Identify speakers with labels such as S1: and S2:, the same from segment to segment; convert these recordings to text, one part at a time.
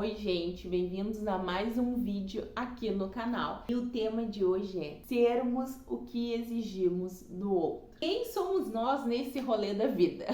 S1: Oi gente, bem-vindos a mais um vídeo aqui no canal. E o tema de hoje é sermos o que exigimos do outro. Quem somos nós nesse rolê da vida?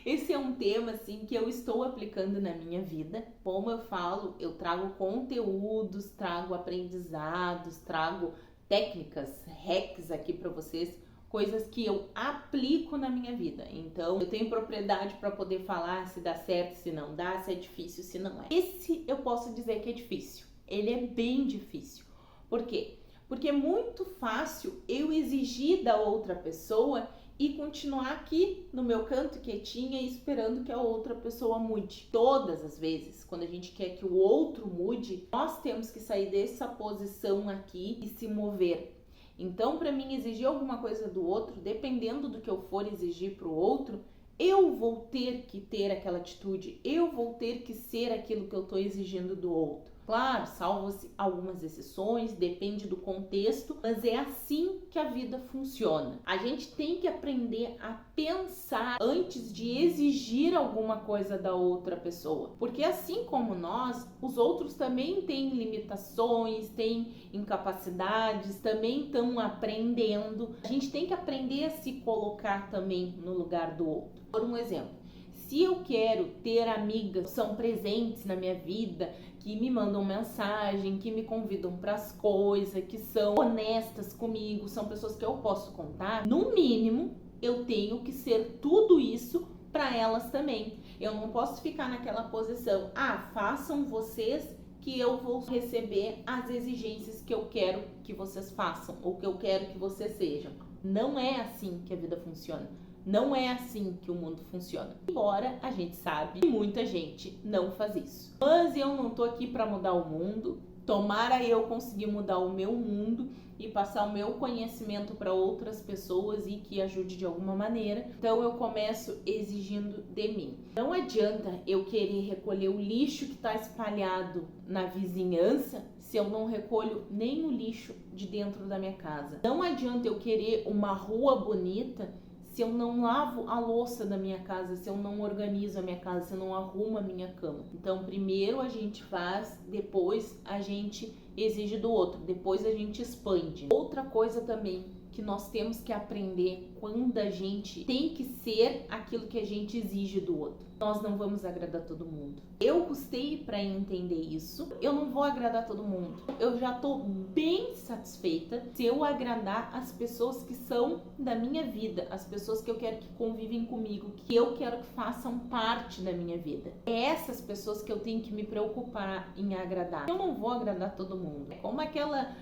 S1: Esse é um tema assim que eu estou aplicando na minha vida. Como eu falo, eu trago conteúdos, trago aprendizados, trago técnicas, hacks aqui para vocês, coisas que eu aplico na minha vida. Então, eu tenho propriedade para poder falar se dá certo, se não dá, se é difícil, se não é. Esse eu posso dizer que é difícil. Ele é bem difícil. Por quê? Porque é muito fácil eu exigir da outra pessoa e continuar aqui no meu canto quietinha esperando que a outra pessoa mude. Todas as vezes, quando a gente quer que o outro mude, nós temos que sair dessa posição aqui e se mover. Então, para mim, exigir alguma coisa do outro, dependendo do que eu for exigir para o outro, eu vou ter que ter aquela atitude, eu vou ter que ser aquilo que eu estou exigindo do outro. Claro, salvo-se algumas exceções, depende do contexto, mas é assim que a vida funciona. A gente tem que aprender a pensar antes de exigir alguma coisa da outra pessoa. Porque assim como nós, os outros também têm limitações, têm incapacidades, também estão aprendendo. A gente tem que aprender a se colocar também no lugar do outro. Por um exemplo, se eu quero ter amigas que são presentes na minha vida, que me mandam mensagem, que me convidam para as coisas, que são honestas comigo, são pessoas que eu posso contar, no mínimo eu tenho que ser tudo isso para elas também. Eu não posso ficar naquela posição, façam vocês que eu vou receber as exigências que eu quero que vocês façam ou que eu quero que vocês sejam. Não é assim que a vida funciona. Não é assim que o mundo funciona. Embora a gente sabe que muita gente não faz isso. Mas eu não tô aqui para mudar o mundo. Tomara eu conseguir mudar o meu mundo e passar o meu conhecimento para outras pessoas e que ajude de alguma maneira. Então eu começo exigindo de mim. Não adianta eu querer recolher o lixo que está espalhado na vizinhança se eu não recolho nem o lixo de dentro da minha casa. Não adianta eu querer uma rua bonita se eu não lavo a louça da minha casa, se eu não organizo a minha casa, se eu não arrumo a minha cama. Então, primeiro a gente faz, depois a gente exige do outro, depois a gente expande. Outra coisa também que nós temos que aprender quando a gente tem que ser aquilo que a gente exige do outro. Nós não vamos agradar todo mundo. Eu custei para entender isso. Eu não vou agradar todo mundo. Eu já tô bem satisfeita se eu agradar as pessoas que são da minha vida, as pessoas que eu quero que convivem comigo, que eu quero que façam parte da minha vida. É essas pessoas que eu tenho que me preocupar em agradar. Eu não vou agradar todo mundo. É como aquela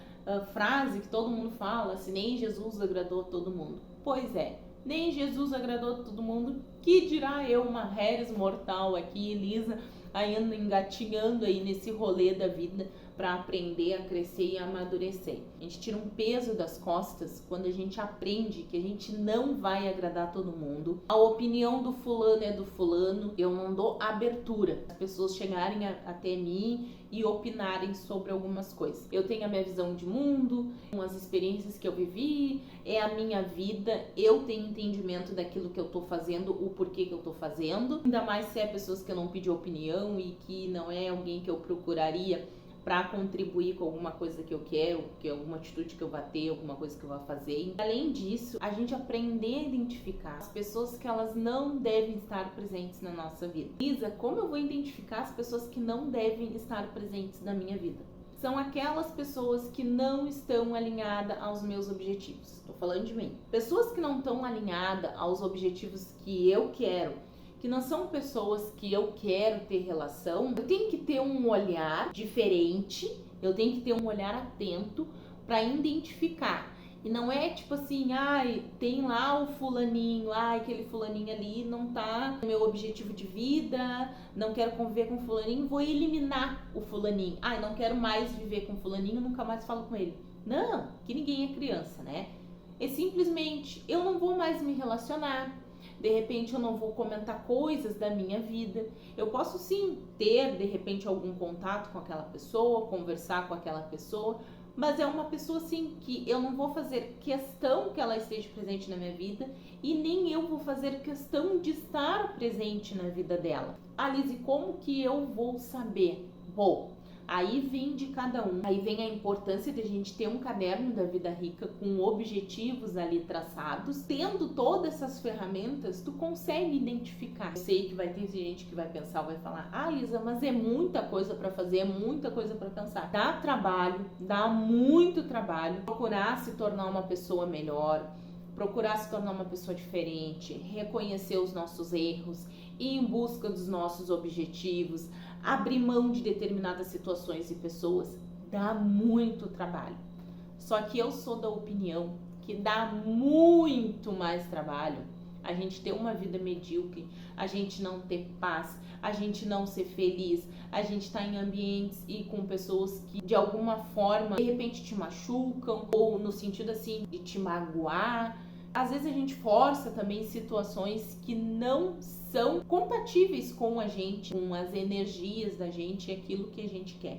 S1: frase que todo mundo fala, se nem Jesus agradou todo mundo. Pois é, nem Jesus agradou todo mundo, que dirá eu, uma réis mortal aqui, Elisa, ainda engatinhando aí nesse rolê da vida para aprender a crescer e a amadurecer. A gente tira um peso das costas quando a gente aprende que a gente não vai agradar todo mundo. A opinião do fulano é do fulano, eu não dou abertura as pessoas chegarem até mim e opinarem sobre algumas coisas. Eu tenho a minha visão de mundo, as experiências que eu vivi, é a minha vida, eu tenho entendimento daquilo que eu tô fazendo, o porquê que eu tô fazendo. Ainda mais se é pessoas que eu não pedi opinião e que não é alguém que eu procuraria para contribuir com alguma coisa que eu quero, que alguma atitude que eu vá ter, alguma coisa que eu vá fazer. Além disso, a gente aprender a identificar as pessoas que elas não devem estar presentes na nossa vida. Isa, como eu vou identificar as pessoas que não devem estar presentes na minha vida? São aquelas pessoas que não estão alinhadas aos meus objetivos. Estou falando de mim. Pessoas que não estão alinhadas aos objetivos que eu quero, que não são pessoas que eu quero ter relação, eu tenho que ter um olhar diferente, eu tenho que ter um olhar atento para identificar. E não é tipo assim, tem lá o fulaninho, aquele fulaninho ali não tá no meu objetivo de vida, não quero conviver com o fulaninho, vou eliminar o fulaninho. Não quero mais viver com o fulaninho, nunca mais falo com ele. Não, que ninguém é criança, né? É simplesmente, eu não vou mais me relacionar. De repente eu não vou comentar coisas da minha vida. Eu posso sim ter, de repente, algum contato com aquela pessoa, conversar com aquela pessoa, mas é uma pessoa assim que eu não vou fazer questão que ela esteja presente na minha vida e nem eu vou fazer questão de estar presente na vida dela. Alice, como que eu vou saber? Bom, aí vem de cada um, aí vem a importância de a gente ter um caderno da vida rica com objetivos ali traçados. Tendo todas essas ferramentas, tu consegue identificar. Eu sei que vai ter gente que vai pensar, vai falar, ah, Isa, mas é muita coisa para fazer, é muita coisa para pensar. Dá trabalho, dá muito trabalho. Procurar se tornar uma pessoa melhor, procurar se tornar uma pessoa diferente, reconhecer os nossos erros, ir em busca dos nossos objetivos, abrir mão de determinadas situações e pessoas, dá muito trabalho. Só que eu sou da opinião que dá muito mais trabalho a gente ter uma vida medíocre, a gente não ter paz, a gente não ser feliz, a gente estar em ambientes e com pessoas que de alguma forma de repente te machucam, ou no sentido assim de te magoar. Às vezes a gente força também situações que não são compatíveis com a gente, com as energias da gente e aquilo que a gente quer.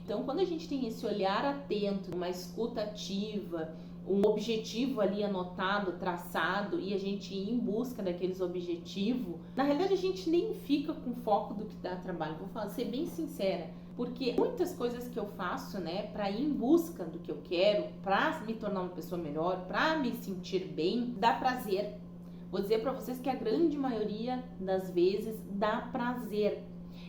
S1: Então, quando a gente tem esse olhar atento, uma escuta ativa, um objetivo ali anotado, traçado, e a gente ir em busca daqueles objetivos, na realidade a gente nem fica com foco do que dá trabalho. Vou ser bem sincera, porque muitas coisas que eu faço, né, para ir em busca do que eu quero, para me tornar uma pessoa melhor, para me sentir bem, dá prazer. Vou dizer para vocês que a grande maioria das vezes dá prazer.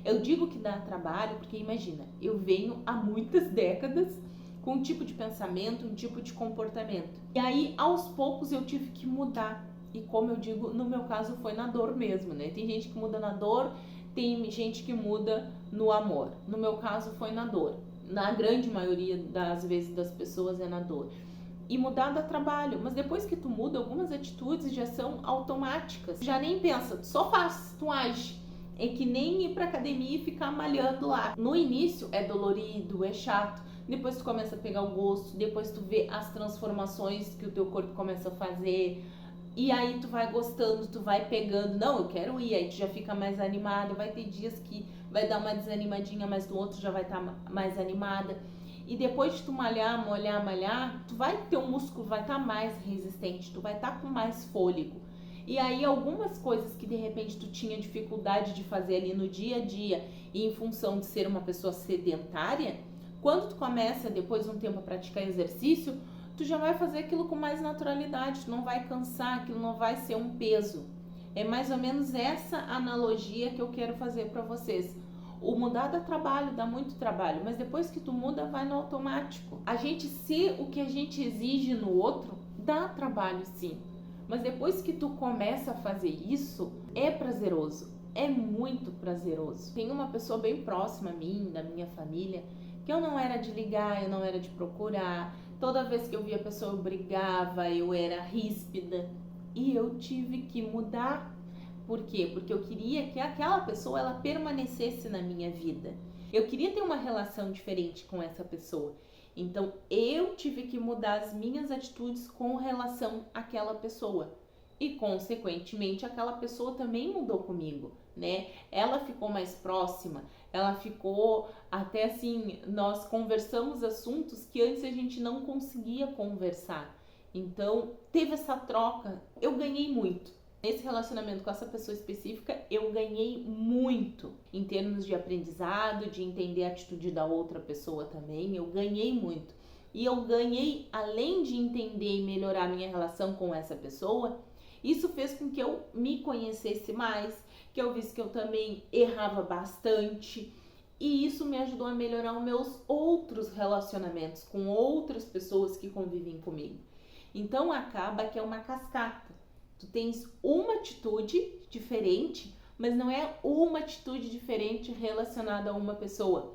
S1: Eu digo que dá trabalho porque, imagina, eu venho há muitas décadas com um tipo de pensamento, um tipo de comportamento. E aí, aos poucos, eu tive que mudar. E como eu digo, no meu caso foi na dor mesmo, né? Tem gente que muda na dor, tem gente que muda no amor. No meu caso foi na dor. Na grande maioria das vezes das pessoas é na dor. E mudar dá trabalho, mas depois que tu muda, algumas atitudes já são automáticas. Já nem pensa, tu só faz, tu age. É que nem ir pra academia e ficar malhando lá. No início é dolorido, é chato. Depois tu começa a pegar o gosto, depois tu vê as transformações que o teu corpo começa a fazer. E aí tu vai gostando, tu vai pegando, não, eu quero ir, aí tu já fica mais animado. Vai ter dias que vai dar uma desanimadinha, mas no outro já vai estar mais animada. E depois de tu malhar, tu vai ter um músculo, vai estar mais resistente, tu vai estar com mais fôlego. E aí algumas coisas que de repente tu tinha dificuldade de fazer ali no dia a dia e em função de ser uma pessoa sedentária, quando tu começa depois de um tempo a praticar exercício, tu já vai fazer aquilo com mais naturalidade, tu não vai cansar, aquilo não vai ser um peso. É mais ou menos essa analogia que eu quero fazer para vocês. O mudar dá trabalho, dá muito trabalho, mas depois que tu muda, vai no automático. A gente ser o que a gente exige no outro, dá trabalho sim. Mas depois que tu começa a fazer isso, é prazeroso, é muito prazeroso. Tem uma pessoa bem próxima a mim, da minha família, que eu não era de ligar, eu não era de procurar. Toda vez que eu via a pessoa eu brigava, eu era ríspida. E eu tive que mudar. Por quê? Porque eu queria que aquela pessoa ela permanecesse na minha vida. Eu queria ter uma relação diferente com essa pessoa. Então, eu tive que mudar as minhas atitudes com relação àquela pessoa. E, consequentemente, aquela pessoa também mudou comigo, né? Ela ficou mais próxima, ela ficou até assim, nós conversamos assuntos que antes a gente não conseguia conversar. Então, teve essa troca, eu ganhei muito. Nesse relacionamento com essa pessoa específica, eu ganhei muito em termos de aprendizado, de entender a atitude da outra pessoa também, eu ganhei muito. E eu ganhei, além de entender e melhorar minha relação com essa pessoa, isso fez com que eu me conhecesse mais, que eu visse que eu também errava bastante. E isso me ajudou a melhorar os meus outros relacionamentos com outras pessoas que convivem comigo. Então acaba que é uma cascata. Tu tens uma atitude diferente, mas não é uma atitude diferente relacionada a uma pessoa.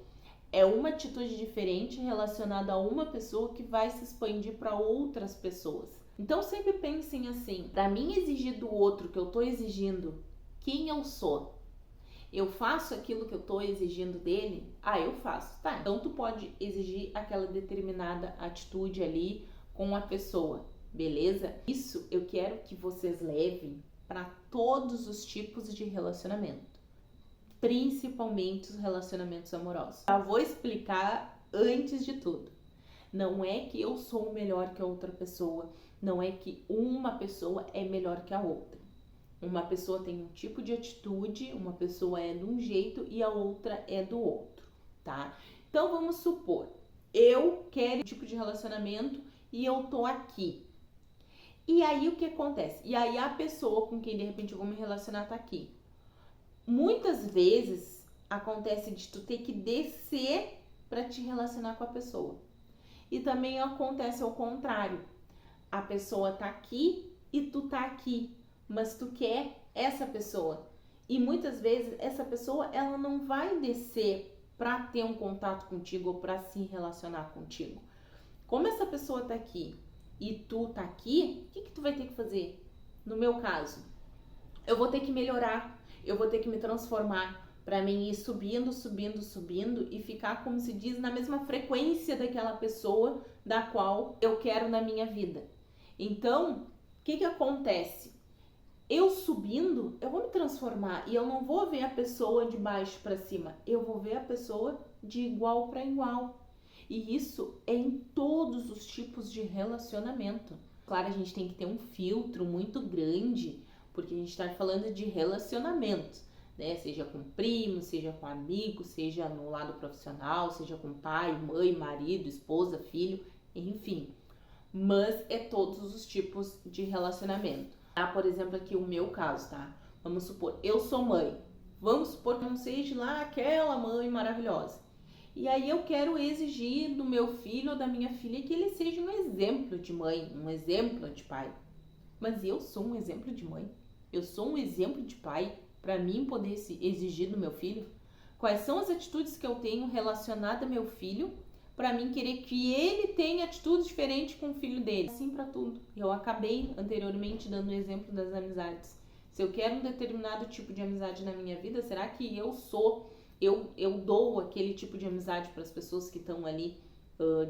S1: É uma atitude diferente relacionada a uma pessoa que vai se expandir para outras pessoas. Então sempre pensem assim, para mim exigir do outro que eu tô exigindo quem eu sou. Eu faço aquilo que eu tô exigindo dele? Ah, eu faço. Tá, então tu pode exigir aquela determinada atitude ali com a pessoa. Beleza? Isso eu quero que vocês levem para todos os tipos de relacionamento, principalmente os relacionamentos amorosos. Já vou explicar antes de tudo. Não é que eu sou melhor que a outra pessoa, não é que uma pessoa é melhor que a outra. Uma pessoa tem um tipo de atitude, uma pessoa é de um jeito e a outra é do outro, tá? Então vamos supor, eu quero um tipo de relacionamento e eu tô aqui. E aí o que acontece? E aí a pessoa com quem de repente eu vou me relacionar tá aqui. Muitas vezes acontece de tu ter que descer para te relacionar com a pessoa. E também acontece ao contrário. A pessoa tá aqui e tu tá aqui, mas tu quer essa pessoa. E muitas vezes essa pessoa ela não vai descer para ter um contato contigo ou para se relacionar contigo. Como essa pessoa tá aqui e tu tá aqui, o que tu vai ter que fazer? No meu caso, eu vou ter que melhorar, eu vou ter que me transformar para mim ir subindo, subindo, subindo e ficar, como se diz, na mesma frequência daquela pessoa da qual eu quero na minha vida. Então, o que acontece? Eu subindo, eu vou me transformar e eu não vou ver a pessoa de baixo para cima, eu vou ver a pessoa de igual para igual. E isso é em todos os tipos de relacionamento. Claro, a gente tem que ter um filtro muito grande, porque a gente está falando de relacionamento, né? Seja com primo, seja com amigo, seja no lado profissional, seja com pai, mãe, marido, esposa, filho, enfim. Mas é todos os tipos de relacionamento. Tá? Por exemplo, aqui o meu caso, tá? Vamos supor, eu sou mãe. Vamos supor que não seja lá aquela mãe maravilhosa. E aí eu quero exigir do meu filho ou da minha filha que ele seja um exemplo de mãe, um exemplo de pai. Mas eu sou um exemplo de mãe? Eu sou um exemplo de pai para mim poder exigir do meu filho? Quais são as atitudes que eu tenho relacionadas ao meu filho para mim querer que ele tenha atitudes diferentes com o filho dele? Assim para tudo. Eu acabei anteriormente dando o exemplo das amizades. Se eu quero um determinado tipo de amizade na minha vida, será que eu dou aquele tipo de amizade para as pessoas que estão ali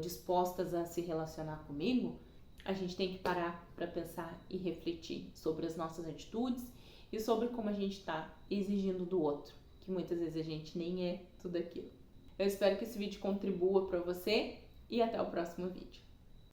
S1: dispostas a se relacionar comigo? A gente tem que parar para pensar e refletir sobre as nossas atitudes e sobre como a gente está exigindo do outro, que muitas vezes a gente nem é tudo aquilo. Eu espero que esse vídeo contribua para você e até o próximo vídeo.